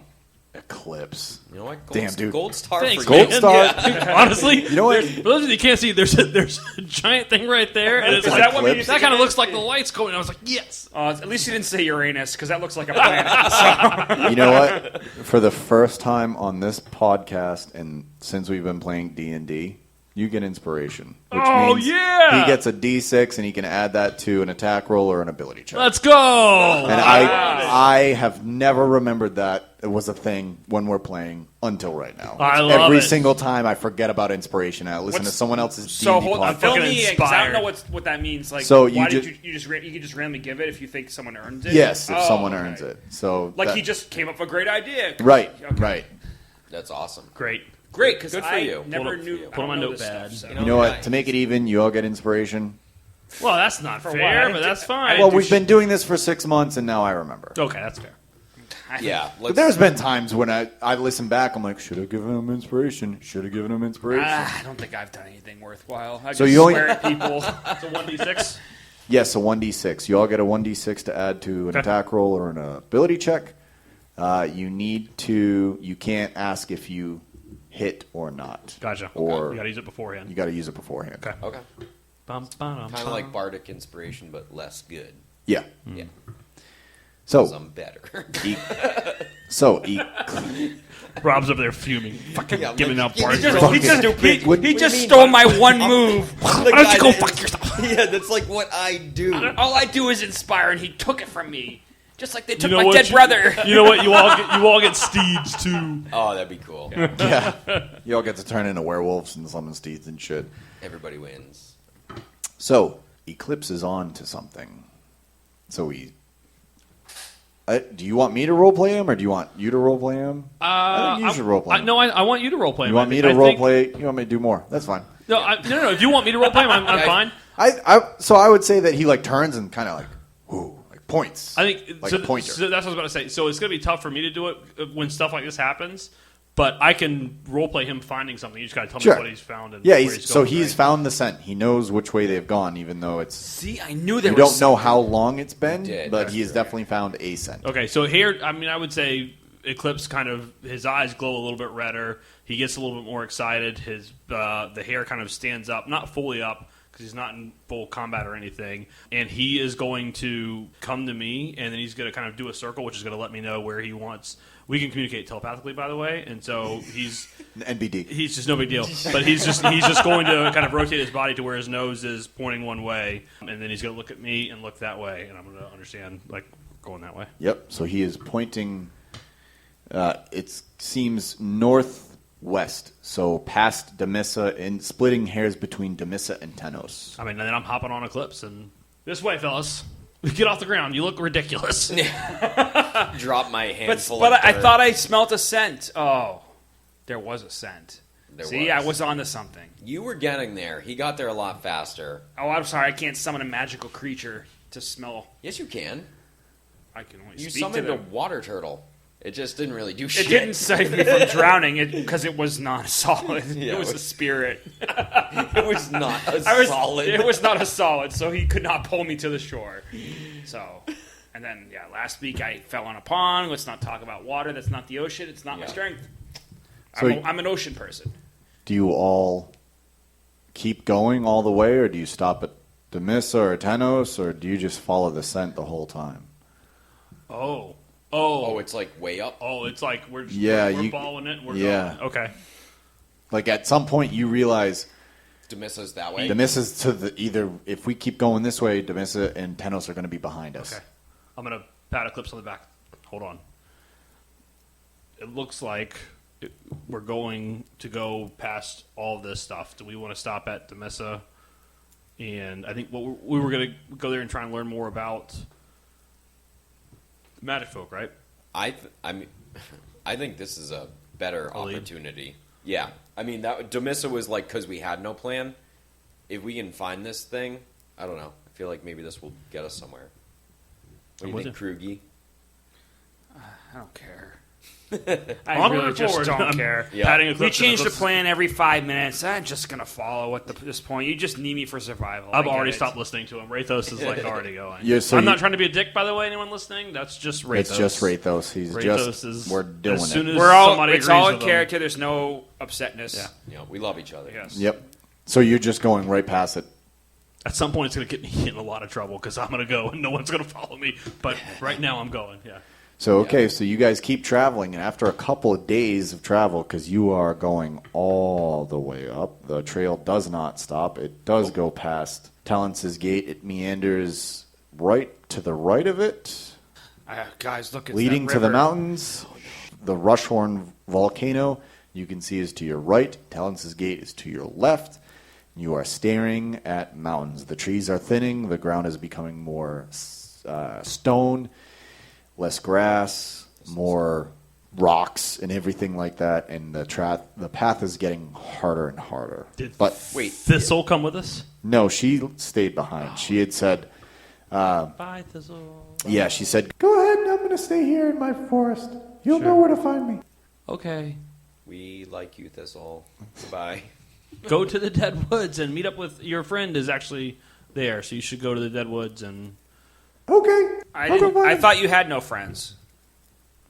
Speaker 1: Eclipse.
Speaker 2: You know what?
Speaker 1: Damn, dude.
Speaker 2: Gold star
Speaker 4: Thanks,
Speaker 2: for
Speaker 4: man.
Speaker 2: you.
Speaker 1: Gold star.
Speaker 4: Yeah. Honestly,
Speaker 1: You know what?
Speaker 4: For those of you who can't see, there's a giant thing right there, and it's
Speaker 3: Is
Speaker 4: like
Speaker 3: that what made you
Speaker 1: Eclipse?
Speaker 3: think
Speaker 4: that kind of
Speaker 3: it?
Speaker 4: looks like the lights going. I was like, yes.
Speaker 3: At least you didn't say Uranus, because that looks like a planet.
Speaker 1: You know what? For the first time on this podcast, and since we've been playing D&D, you get inspiration. Which
Speaker 4: Oh,
Speaker 1: means
Speaker 4: yeah!
Speaker 1: he gets a D6, and he can add that to an attack roll or an ability check.
Speaker 4: Let's go.
Speaker 1: And I have never remembered that it was a thing when we're playing until right now.
Speaker 4: I love
Speaker 1: Every
Speaker 4: it.
Speaker 1: single time I forget about inspiration, I listen to someone else's D&D
Speaker 3: So hold on,
Speaker 1: podcast.
Speaker 3: fill
Speaker 4: fucking
Speaker 3: me in, 'cause I don't
Speaker 4: inspired.
Speaker 3: know what that means. Like,
Speaker 1: So
Speaker 3: why
Speaker 1: you
Speaker 3: did
Speaker 1: ju-
Speaker 3: you can just randomly give it if you think someone earns it?
Speaker 1: Yes, if
Speaker 3: Oh,
Speaker 1: someone
Speaker 3: okay.
Speaker 1: earns it. So
Speaker 3: Like
Speaker 1: that-
Speaker 3: he just came up with a great idea.
Speaker 1: right,
Speaker 3: Okay.
Speaker 1: right.
Speaker 2: That's awesome.
Speaker 4: Great.
Speaker 3: Great, because
Speaker 2: Good for
Speaker 3: I
Speaker 2: you.
Speaker 3: never
Speaker 4: Put
Speaker 3: knew.
Speaker 2: it
Speaker 3: I
Speaker 4: on
Speaker 3: don't
Speaker 4: my
Speaker 3: know this
Speaker 4: notepad.
Speaker 3: stuff, so.
Speaker 1: You know what?
Speaker 2: Nice.
Speaker 1: To make it even, you all get inspiration.
Speaker 4: Well, that's not
Speaker 3: For
Speaker 4: fair,
Speaker 3: what? I
Speaker 4: but
Speaker 3: didn't
Speaker 4: that's
Speaker 3: do-
Speaker 4: fine.
Speaker 1: Well, we've been doing this for 6 months, and now I remember.
Speaker 4: Okay, that's fair.
Speaker 2: Yeah.
Speaker 1: But there's been times when I listen back, I'm like, should have given him inspiration. Should have given him inspiration.
Speaker 3: I don't think I've done anything worthwhile. I
Speaker 1: So
Speaker 3: just
Speaker 1: you only-
Speaker 3: swear at people.
Speaker 4: So 1d6.
Speaker 1: Yes, a 1d6. You all get a 1d6 to add to an
Speaker 4: Okay.
Speaker 1: attack roll or an ability check. You can't ask if you hit or not.
Speaker 4: Gotcha.
Speaker 1: Or
Speaker 4: You got to use it beforehand.
Speaker 1: you got to use it beforehand.
Speaker 4: Okay.
Speaker 2: Okay.
Speaker 4: Bum, ba-dum,
Speaker 2: Kind of like bardic inspiration, but less good.
Speaker 1: Yeah.
Speaker 2: Yeah.
Speaker 1: So,
Speaker 2: 'Cause I'm better.
Speaker 1: so
Speaker 4: Rob's over there fuming, fucking
Speaker 2: Yeah,
Speaker 4: giving
Speaker 2: like,
Speaker 4: out
Speaker 2: he
Speaker 4: bars.
Speaker 2: just-
Speaker 1: Fucking
Speaker 3: He just
Speaker 1: stupid. What do you
Speaker 3: just
Speaker 2: mean,
Speaker 3: stole
Speaker 2: bud?
Speaker 3: my one move.
Speaker 2: The
Speaker 3: Why don't
Speaker 2: guy
Speaker 3: you go
Speaker 2: that
Speaker 3: fuck
Speaker 2: is-
Speaker 3: yourself?
Speaker 2: Yeah, that's like what I do.
Speaker 3: All I do is inspire, and he took it from me, just like they took
Speaker 4: You know
Speaker 3: my
Speaker 4: what?
Speaker 3: dead brother.
Speaker 4: You know what? You all get steeds too.
Speaker 2: Oh, that'd be cool.
Speaker 1: yeah, you all get to turn into werewolves and summon steeds and shit.
Speaker 2: Everybody wins.
Speaker 1: So, Eclipse is on to something. So do you want me to roleplay him, or do you want you to roleplay him? I think you should roleplay him.
Speaker 4: No, I want you to roleplay.
Speaker 1: You want me to roleplay? You want me to do more? That's fine.
Speaker 4: No, no. If you want me to roleplay him, I'm fine.
Speaker 1: So I would say that he like turns and kind of like, ooh, like points.
Speaker 4: I think
Speaker 1: like
Speaker 4: so,
Speaker 1: a pointer.
Speaker 4: so that's what I was about to say. So it's going to be tough for me to do it when stuff like this happens. But I can roleplay him finding something. You just got to tell
Speaker 1: Sure.
Speaker 4: me what he's found. And
Speaker 1: Yeah,
Speaker 4: where
Speaker 1: he's
Speaker 4: going,
Speaker 1: he's
Speaker 4: right?
Speaker 1: found the scent. He knows which way they've gone, even though it's
Speaker 3: See, I knew there
Speaker 1: you
Speaker 3: was
Speaker 1: don't know how long it's been,
Speaker 2: did,
Speaker 1: but
Speaker 2: that's
Speaker 1: he has
Speaker 2: right.
Speaker 1: definitely found a scent.
Speaker 4: Okay, so here, I mean, I would say Eclipse kind of, his eyes glow a little bit redder. He gets a little bit more excited. His the hair kind of stands up, not fully up because he's not in full combat or anything. And he is going to come to me, and then he's going to kind of do a circle, which is going to let me know where he wants. We can communicate telepathically, by the way, and so he's
Speaker 1: NBD.
Speaker 4: He's just no big deal, but he's just going to kind of rotate his body to where his nose is pointing one way, and then he's going to look at me and look that way, and I'm going to understand like going that way.
Speaker 1: Yep. So he is pointing. It seems northwest, so past Demissa, and splitting hairs between Demissa and Tenos.
Speaker 4: I mean, and then I'm hopping on Eclipse, and this way, fellas. Get off the ground. You look ridiculous.
Speaker 2: Drop my handful
Speaker 3: But
Speaker 2: of
Speaker 3: I
Speaker 2: dirt.
Speaker 3: thought I smelt a scent. Oh, there was a scent.
Speaker 2: There
Speaker 3: See,
Speaker 2: was.
Speaker 3: I was onto something.
Speaker 2: You were getting there. He got there a lot faster.
Speaker 3: Oh, I'm sorry. I can't summon a magical creature to smell.
Speaker 2: Yes, you can.
Speaker 3: I can only
Speaker 2: You
Speaker 3: speak to
Speaker 2: summoned a
Speaker 3: them.
Speaker 2: water turtle. It just didn't really do
Speaker 3: It
Speaker 2: shit.
Speaker 3: didn't save me from drowning because it was not solid.
Speaker 2: Yeah,
Speaker 3: it was
Speaker 2: it
Speaker 3: a spirit.
Speaker 2: It was not a solid.
Speaker 3: It was not a solid, so he could not pull me to the shore. So, and then last week I fell on a pond. Let's not talk about water. That's not the ocean. It's not my
Speaker 2: Yeah.
Speaker 3: strength.
Speaker 1: So
Speaker 3: I'm an ocean person.
Speaker 1: Do you all keep going all the way, or do you stop at Demissa or Tenos, or do you just follow the scent the whole time?
Speaker 2: Oh, it's like way up.
Speaker 4: Oh, it's like we're just,
Speaker 1: Yeah,
Speaker 4: we're
Speaker 1: you-
Speaker 4: balling it. We're
Speaker 1: yeah.
Speaker 4: going. Okay.
Speaker 1: Like at some point you realize
Speaker 2: Demissa's that way.
Speaker 1: Demissa's to the either. If we keep going this way, Demissa and Tenos are going to be behind us.
Speaker 4: Okay. I'm going to pat Eclipse on the back. Hold on. It looks like we're going to go past all of this stuff. Do we want to stop at Demissa? And I think we were going to go there and try and learn more about magic folk, right?
Speaker 2: I think this is a better
Speaker 4: A lead?
Speaker 2: opportunity. Yeah, I mean that Demissa was like because we had no plan. If we can find this thing, I don't know. I feel like maybe this will get us somewhere. What do you
Speaker 4: with
Speaker 2: think, Krugy?
Speaker 3: I don't care. I
Speaker 4: Onward
Speaker 3: really
Speaker 4: and
Speaker 3: just
Speaker 4: forward.
Speaker 3: don't
Speaker 4: I'm
Speaker 3: care.
Speaker 2: Yeah.
Speaker 4: patting
Speaker 3: We
Speaker 4: Eclipse
Speaker 3: change the
Speaker 4: Eclipse-
Speaker 3: plan every 5 minutes. I'm just gonna follow at this point. You just need me for survival.
Speaker 4: I've
Speaker 3: I get
Speaker 4: already
Speaker 3: it.
Speaker 4: stopped listening to him. Rathos is like already going.
Speaker 1: Yeah, so
Speaker 4: I'm
Speaker 1: you-
Speaker 4: not trying to be a dick, by the way. Anyone listening? That's just Rathos.
Speaker 1: It's just Rathos. He's
Speaker 4: Rathos
Speaker 1: just
Speaker 4: is
Speaker 1: we're doing
Speaker 4: as soon
Speaker 1: it.
Speaker 4: as
Speaker 3: We're all.
Speaker 4: somebody
Speaker 3: It's
Speaker 4: agrees
Speaker 3: all in
Speaker 4: with him.
Speaker 3: character. There's no upsetness.
Speaker 4: Yeah.
Speaker 2: You know, we love each other.
Speaker 3: Yes.
Speaker 1: Yep. So you're just going right past it.
Speaker 4: At some point, it's going to get me in a lot of trouble because I'm going to go and no one's going to follow me. But right now, I'm going. Yeah.
Speaker 1: So okay, so you guys keep traveling, and after a couple of days of travel, because you are going all the way up, the trail does not stop. It does go past Tellince's gate. It meanders right to the right of it,
Speaker 3: Guys, look at
Speaker 1: leading
Speaker 3: that
Speaker 1: to the
Speaker 3: river.
Speaker 1: mountains. The Rushhorn volcano you can see is to your right. Tellince's gate is to your left. You are staring at mountains. The trees are thinning. The ground is becoming more stone. Less grass, more rocks, and everything like that, and the path is getting harder and harder. But
Speaker 2: Wait,
Speaker 4: Thistle come with us?
Speaker 1: no, she stayed behind. She had said,
Speaker 4: Bye, Thistle.
Speaker 1: yeah, she said,
Speaker 5: Go ahead, I'm going to stay here in my forest. You'll know where to find me.
Speaker 4: Okay.
Speaker 2: we like you, Thistle. Goodbye.
Speaker 4: Go to the Dead Woods and meet up with your friend is actually there. So you should go to the Dead Woods and...
Speaker 5: Okay. I'll go find
Speaker 3: I
Speaker 5: him.
Speaker 3: thought you had no friends.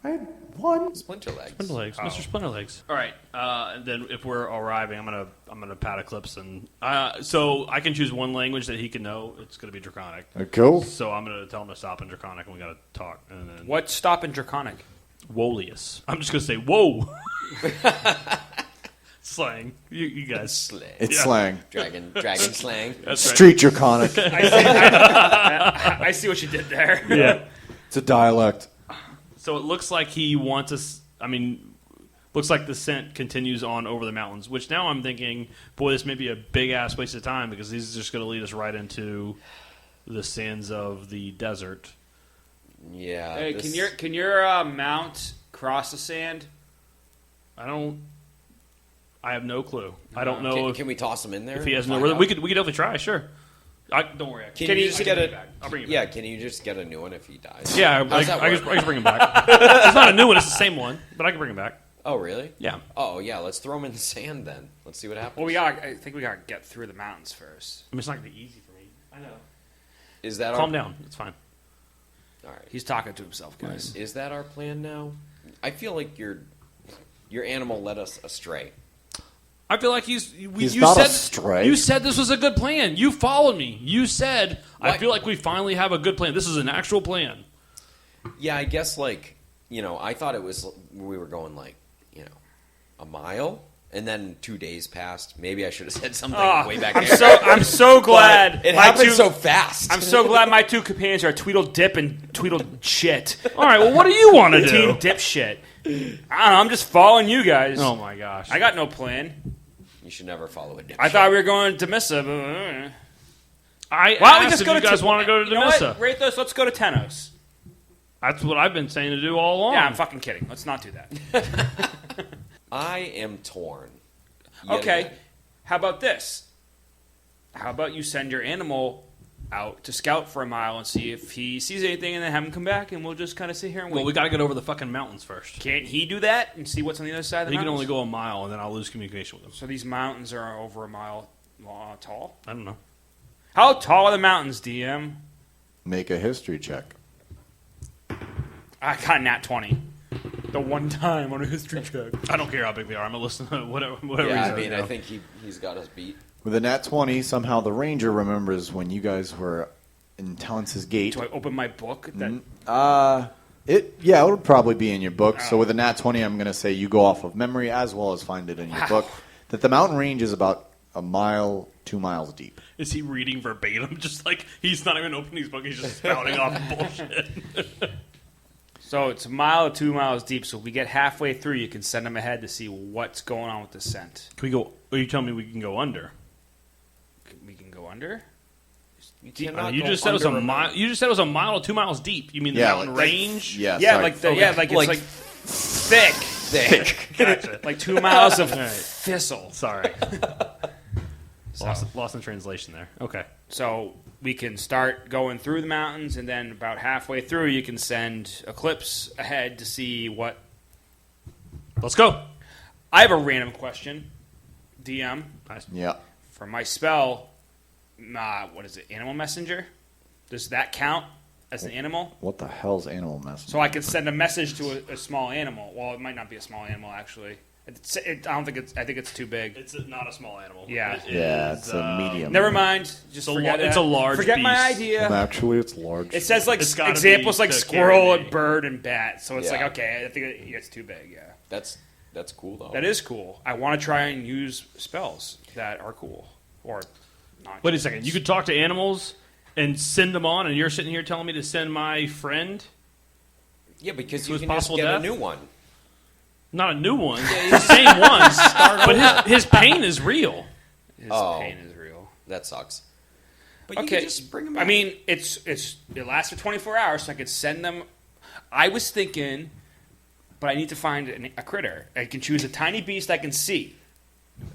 Speaker 5: I had one.
Speaker 2: Splinter legs.
Speaker 4: Splinterlegs, Mr. Splinterlegs. All right, and then if we're arriving, I'm gonna pat Eclipse, and so I can choose one language that he can know. It's gonna be Draconic.
Speaker 1: cool.
Speaker 4: So I'm gonna tell him to stop in Draconic, and we gotta talk. And then
Speaker 3: What's stopping Draconic?
Speaker 4: Wolius. I'm just gonna say whoa. Slang. You guys.
Speaker 2: Slang.
Speaker 1: It's
Speaker 4: Yeah.
Speaker 1: slang.
Speaker 2: Dragon slang.
Speaker 4: That's right.
Speaker 1: Street Draconic.
Speaker 3: I see what you did there.
Speaker 4: Yeah.
Speaker 1: It's a dialect.
Speaker 4: So it looks like he wants us. I mean, looks like the scent continues on over the mountains. Which now I'm thinking, boy, this may be a big ass waste of time because he's just going to lead us right into the sands of the desert.
Speaker 2: Yeah.
Speaker 3: Hey,
Speaker 2: this-
Speaker 3: can your mount cross the sand?
Speaker 4: I have no clue. I don't know
Speaker 2: Can we toss him in there?
Speaker 4: if he has
Speaker 2: and
Speaker 4: no
Speaker 2: find
Speaker 4: rhythm.
Speaker 2: out?
Speaker 4: We could definitely try. Sure. Don't worry.
Speaker 2: Can you just get
Speaker 4: bring it
Speaker 2: a?
Speaker 4: back. I'll bring it
Speaker 2: Yeah.
Speaker 4: back.
Speaker 2: Can you just get a new one if he dies?
Speaker 4: Yeah,
Speaker 2: How's that
Speaker 4: I
Speaker 2: work?
Speaker 4: can bring him back. It's not a new one. It's the same one, but I can bring him back.
Speaker 2: Oh, really?
Speaker 4: Yeah.
Speaker 2: Oh, yeah. Let's throw him in the sand then. Let's see what happens.
Speaker 3: Well, I think we gotta get through the mountains first.
Speaker 4: I mean, it's not going to be easy for me. I know.
Speaker 2: Is that
Speaker 4: Calm
Speaker 2: our?
Speaker 4: down. It's fine.
Speaker 2: All right.
Speaker 3: He's talking to himself, guys.
Speaker 2: Is that our plan now? I feel like your animal led us astray.
Speaker 4: I feel like
Speaker 1: He's
Speaker 4: you
Speaker 1: not
Speaker 4: said,
Speaker 1: astray.
Speaker 4: You said this was a good plan. You followed me. You said, I
Speaker 2: What?
Speaker 4: feel like we finally have a good plan. This is an actual plan.
Speaker 2: Yeah, I guess I thought it was we were going a mile, and then 2 days passed. Maybe I should have said something way back there.
Speaker 3: I'm so glad
Speaker 2: But it
Speaker 3: my
Speaker 2: happened
Speaker 3: two-
Speaker 2: so fast.
Speaker 3: I'm so glad my two companions are Tweedle Dip and Tweedle Shit.
Speaker 4: All right, well, what do you want to
Speaker 3: Team
Speaker 4: do?
Speaker 3: Dip Shit. I don't know. I'm just following you guys.
Speaker 4: Oh, my gosh.
Speaker 3: I got no plan.
Speaker 2: You should never follow a dipshit.
Speaker 3: I thought we were going to Demissa, but
Speaker 4: I
Speaker 3: why don't we
Speaker 4: asked
Speaker 3: just
Speaker 4: if
Speaker 3: go
Speaker 4: you
Speaker 3: to
Speaker 4: guys want to go to
Speaker 3: You know what?
Speaker 4: Demissa.
Speaker 3: Rathos, let's go to Tenos.
Speaker 4: That's what I've been saying to do all along.
Speaker 3: Yeah, I'm fucking kidding. Let's not do that.
Speaker 2: I am torn. Yet
Speaker 3: Okay.
Speaker 2: again.
Speaker 3: How about this? How about you send your animal out to scout for a mile and see if he sees anything, and then have him come back, and we'll just kind of sit here and wait.
Speaker 4: Well, we got to get over the fucking mountains first.
Speaker 3: Can't he do that and see what's on the other side of the
Speaker 4: He can
Speaker 3: mountains?
Speaker 4: only go a mile, and then I'll lose communication with him.
Speaker 3: So these mountains are over a mile tall?
Speaker 4: I don't know.
Speaker 3: How tall are the mountains, DM?
Speaker 1: Make a history check.
Speaker 3: I got nat 20. The one time on a history check.
Speaker 4: I don't care how big they are. I'm going to listen to whatever
Speaker 2: Yeah,
Speaker 4: he's
Speaker 2: I mean,
Speaker 4: doing.
Speaker 2: I think he's got us beat.
Speaker 1: With a nat 20, somehow the ranger remembers when you guys were in Tellince's gate.
Speaker 3: Do I open my book? That
Speaker 1: It would probably be in your book. So with a nat 20, I'm going to say you go off of memory as well as find it in your book. That the mountain range is about a mile, 2 miles deep.
Speaker 4: Is he reading verbatim? Just like he's not even opening his book. He's just spouting off bullshit.
Speaker 3: So it's a mile to 2 miles deep. So if we get halfway through, you can send them ahead to see what's going on with the scent.
Speaker 4: Can we go? Are you telling me we can go under?
Speaker 3: We can go under?
Speaker 2: You
Speaker 4: I
Speaker 2: cannot
Speaker 4: mean, you
Speaker 2: go
Speaker 4: just said it was a
Speaker 2: under
Speaker 4: mile. You just said it was a mile to 2 miles deep. You mean the
Speaker 1: Yeah,
Speaker 4: mountain
Speaker 1: like-
Speaker 4: range?
Speaker 1: Yeah,
Speaker 3: Yeah,
Speaker 1: sorry.
Speaker 3: like the
Speaker 4: Okay.
Speaker 3: yeah, like it's
Speaker 2: Like
Speaker 3: like thick,
Speaker 2: thick.
Speaker 4: Gotcha.
Speaker 3: like 2 miles of
Speaker 4: All right.
Speaker 3: thistle.
Speaker 4: Sorry. Lost in translation there. Okay.
Speaker 3: So we can start going through the mountains, and then about halfway through, you can send Eclipse ahead to see what.
Speaker 4: Let's go.
Speaker 3: I have a random question, DM.
Speaker 4: Nice.
Speaker 1: Yeah.
Speaker 3: For my spell, what is it? Animal Messenger? Does that count as an animal?
Speaker 1: What the hell's animal messenger?
Speaker 3: So I can send a message to a small animal. Well, it might not be a small animal actually. I don't think it's. I think it's too big.
Speaker 4: It's not a small animal.
Speaker 3: Yeah.
Speaker 4: It
Speaker 1: Yeah,
Speaker 4: is,
Speaker 1: it's a medium.
Speaker 3: Never mind. Just
Speaker 4: a
Speaker 3: forget
Speaker 4: lar- it's
Speaker 3: that.
Speaker 4: a large
Speaker 3: Forget my
Speaker 4: beast.
Speaker 3: idea.
Speaker 1: Actually, it's large.
Speaker 3: It says like
Speaker 4: It's gotta
Speaker 3: examples
Speaker 4: be
Speaker 3: like
Speaker 4: to
Speaker 3: squirrel
Speaker 4: carry
Speaker 3: and
Speaker 4: me.
Speaker 3: bird and bat. So it's
Speaker 2: Yeah.
Speaker 3: like okay, I think it's too big. Yeah,
Speaker 2: That's cool though.
Speaker 3: that is cool. I want to try and use spells that are cool or not.
Speaker 4: Wait a second. You could talk to animals and send them on, and you're sitting here telling me to send my friend,
Speaker 2: Yeah, because
Speaker 4: So
Speaker 2: you
Speaker 4: it's
Speaker 2: can just
Speaker 4: possible
Speaker 2: get
Speaker 4: death?
Speaker 2: a new one.
Speaker 4: not a new one, the same one, but his pain is real.
Speaker 3: His
Speaker 2: Oh.
Speaker 3: pain is real.
Speaker 2: That sucks. But you
Speaker 3: Okay,
Speaker 2: can just bring them back.
Speaker 3: I mean, it lasts for 24 hours, so I could send them. I was thinking, but I need to find a critter. I can choose a tiny beast I can see.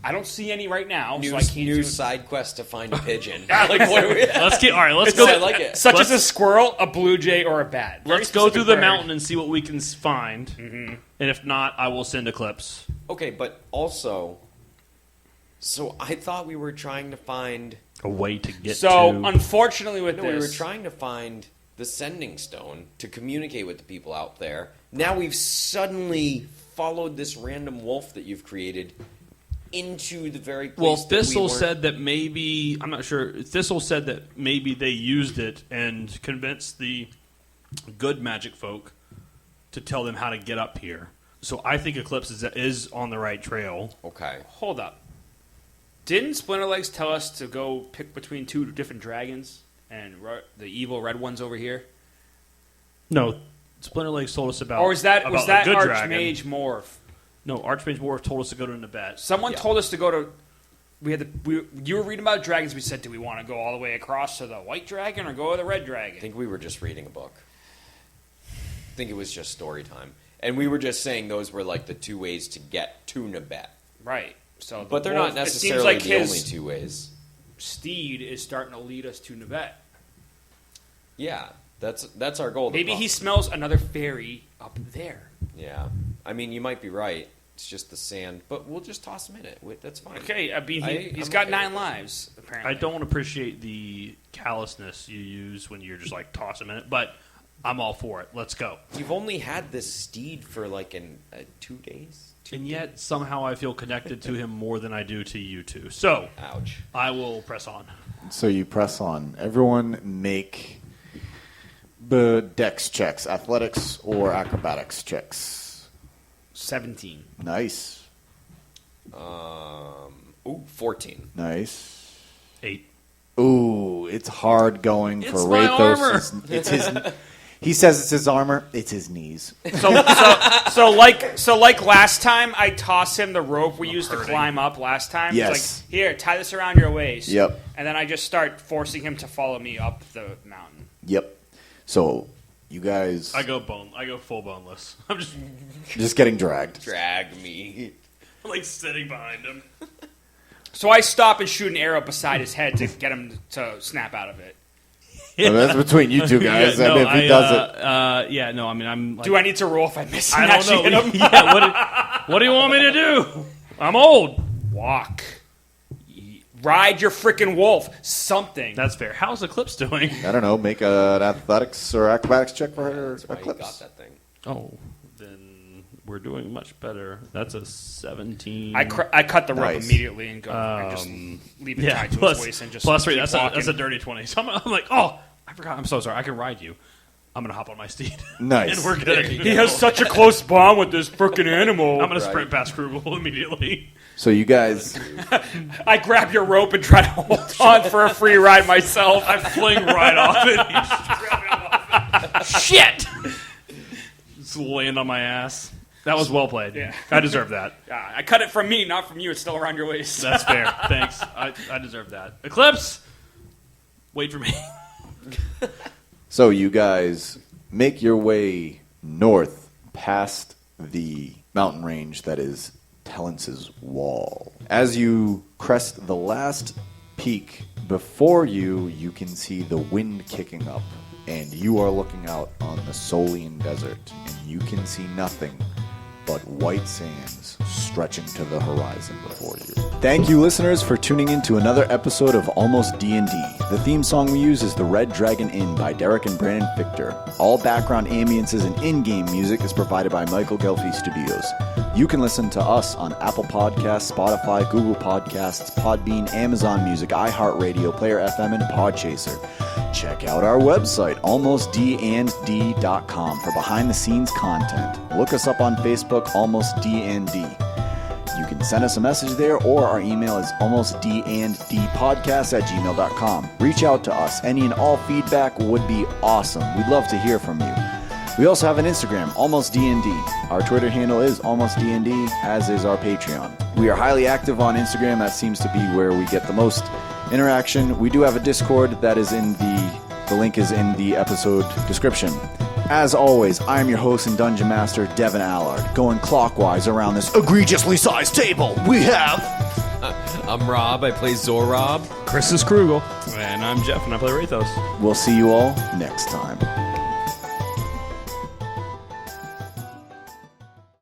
Speaker 3: I don't see any right now,
Speaker 2: new,
Speaker 3: so I can't
Speaker 2: new
Speaker 3: do
Speaker 2: side quest to find a pigeon. Like what are we?
Speaker 4: Let's get all right. Let's
Speaker 2: No,
Speaker 4: go.
Speaker 2: I like it.
Speaker 3: Such
Speaker 4: Let's-
Speaker 3: as a squirrel, a blue jay, or a bat. Very
Speaker 4: Let's go through
Speaker 3: specific
Speaker 4: the
Speaker 3: bird.
Speaker 4: mountain and see what we can find. And if not, I will send Eclipse.
Speaker 2: Okay, but also, so I thought we were trying to find.
Speaker 4: A way to get
Speaker 3: So,
Speaker 4: to.
Speaker 3: unfortunately, with
Speaker 2: No,
Speaker 3: this,
Speaker 2: we were trying to find the sending stone to communicate with the people out there. Now we've suddenly followed this random wolf that you've created into the very place
Speaker 4: Well,
Speaker 2: that we
Speaker 4: Thistle
Speaker 2: weren't-
Speaker 4: said that maybe I'm not sure. Thistle said that maybe they used it and convinced the good magic folk to tell them how to get up here. So I think Eclipse is on the right trail.
Speaker 2: Okay.
Speaker 3: hold up. Didn't Splinterlegs tell us to go pick between two different dragons and the evil red ones over here?
Speaker 4: No, Splinterlegs told us about.
Speaker 3: Or was that
Speaker 4: about the good dragon.
Speaker 3: Archmage Morph?
Speaker 4: No, Archmage Morph told us to go to Nabet.
Speaker 3: Someone
Speaker 2: Yeah.
Speaker 3: told us to go to. You were reading about dragons. We said, do we want to go all the way across to the white dragon or go to the red dragon?
Speaker 2: I think we were just reading a book. I think it was just story time. And we were just saying those were like the two ways to get to Nabet.
Speaker 3: Right. So, the
Speaker 2: But they're
Speaker 3: wolf-
Speaker 2: not
Speaker 3: it seems
Speaker 2: necessarily
Speaker 3: like
Speaker 2: the
Speaker 3: his
Speaker 2: only two ways.
Speaker 3: steed is starting to lead us to Nabet.
Speaker 2: Yeah, that's our goal.
Speaker 3: Maybe he smells another fairy up there.
Speaker 2: Yeah. I mean, you might be right. It's just the sand. But we'll just toss him in it. That's fine.
Speaker 3: Okay, I mean, he's
Speaker 2: I'm
Speaker 3: got
Speaker 2: okay
Speaker 3: 9
Speaker 2: with it.
Speaker 3: lives, apparently.
Speaker 4: I don't appreciate the callousness you use when you're just like toss them in it, but I'm all for it. Let's go.
Speaker 2: You've only had this steed for like 2 days.
Speaker 4: And yet, somehow I feel connected to him more than I do to you two. So,
Speaker 2: Ouch.
Speaker 4: I will press on.
Speaker 1: So you press on. Everyone make the dex checks, athletics or acrobatics checks.
Speaker 3: 17.
Speaker 1: Nice.
Speaker 2: 14.
Speaker 1: Nice.
Speaker 4: 8.
Speaker 1: Ooh, it's hard going
Speaker 4: It's
Speaker 1: for
Speaker 4: my
Speaker 1: Rathos.
Speaker 4: armor.
Speaker 1: It's his. He says it's his armor. It's his knees.
Speaker 3: So like last time, I tossed him the rope we used to
Speaker 4: hurting.
Speaker 3: climb up last time. It's
Speaker 1: Yes.
Speaker 3: like, here, tie this around your waist.
Speaker 1: Yep.
Speaker 3: And then I just start forcing him to follow me up the mountain.
Speaker 1: Yep. So you guys
Speaker 4: I go full boneless. I'm
Speaker 1: just getting dragged.
Speaker 2: Drag me.
Speaker 4: like sitting behind him.
Speaker 3: So I stop and shoot an arrow beside his head to get him to snap out of it.
Speaker 1: I mean, that's between you two guys.
Speaker 4: Yeah,
Speaker 1: I mean, if he does it,
Speaker 4: I mean, I'm. Like,
Speaker 3: Do I need to roll if I miss him?
Speaker 4: I don't
Speaker 3: actually
Speaker 4: know.
Speaker 3: hit him?
Speaker 4: Yeah, what do you want me to do? I'm old.
Speaker 3: Walk. Ride your freaking wolf. Something.
Speaker 4: That's fair. How's Eclipse doing?
Speaker 1: I don't know. Make an athletics or acrobatics check for her.
Speaker 2: That's why you
Speaker 1: Eclipse.
Speaker 2: got that thing.
Speaker 4: Oh, then we're doing much better. That's a 17.
Speaker 3: I cut the rope
Speaker 1: Nice.
Speaker 3: immediately and go and just leave it
Speaker 4: Yeah,
Speaker 3: tied to
Speaker 4: plus,
Speaker 3: his waist and just
Speaker 4: plus 3.
Speaker 3: keep
Speaker 4: That's
Speaker 3: walking.
Speaker 4: a dirty 20. So I'm like, oh, I forgot. I'm so sorry. I can ride you. I'm gonna hop on my steed.
Speaker 1: Nice.
Speaker 4: And we're gonna.
Speaker 3: He has such a close bond with this freaking animal.
Speaker 4: I'm gonna sprint past Krugel immediately.
Speaker 1: So you guys,
Speaker 3: I grab your rope and try to hold on for a free ride myself.
Speaker 4: I fling right off it. He's just grabbing him off it. Shit! Just land on my ass. That was well played.
Speaker 3: Yeah.
Speaker 4: I deserve that.
Speaker 3: I cut it from me, not from you. It's still around your waist.
Speaker 4: That's fair. Thanks. I deserve that. Eclipse, wait for me.
Speaker 1: so you guys make your way north past the mountain range that is Tellince's wall. As you crest the last peak before you, you can see the wind kicking up, and you are looking out on the Solian desert, and you can see nothing but white sands stretching to the horizon before you. Thank you, listeners, for tuning in to another episode of Almost D&D. The theme song we use is The Red Dragon Inn by Derek and Brandon Fichter. All background ambiences and in-game music is provided by Michael Gelfi Studios. You can listen to us on Apple Podcasts, Spotify, Google Podcasts, Podbean, Amazon Music, iHeartRadio, Player FM, and Podchaser. Check out our website, almostdand.com, for behind-the-scenes content. Look us up on Facebook, Almost D&D. You can send us a message there, or our email is almostdandpodcast@gmail.com. Reach out to us. Any and all feedback would be awesome. We'd love to hear from you. We also have an Instagram, Almost D&D. Our Twitter handle is Almost D&D, as is our Patreon. We are highly active on Instagram. That seems to be where we get the most interaction. We do have a Discord that is in the link is in the episode description. As always, I am your host and Dungeon Master, Devin Allard. Going clockwise around this egregiously sized table, we have...
Speaker 2: I'm Rob. I play Zorob.
Speaker 4: Chris is Krugel. And I'm Jeff, and I play Rathos.
Speaker 1: We'll see you all next time.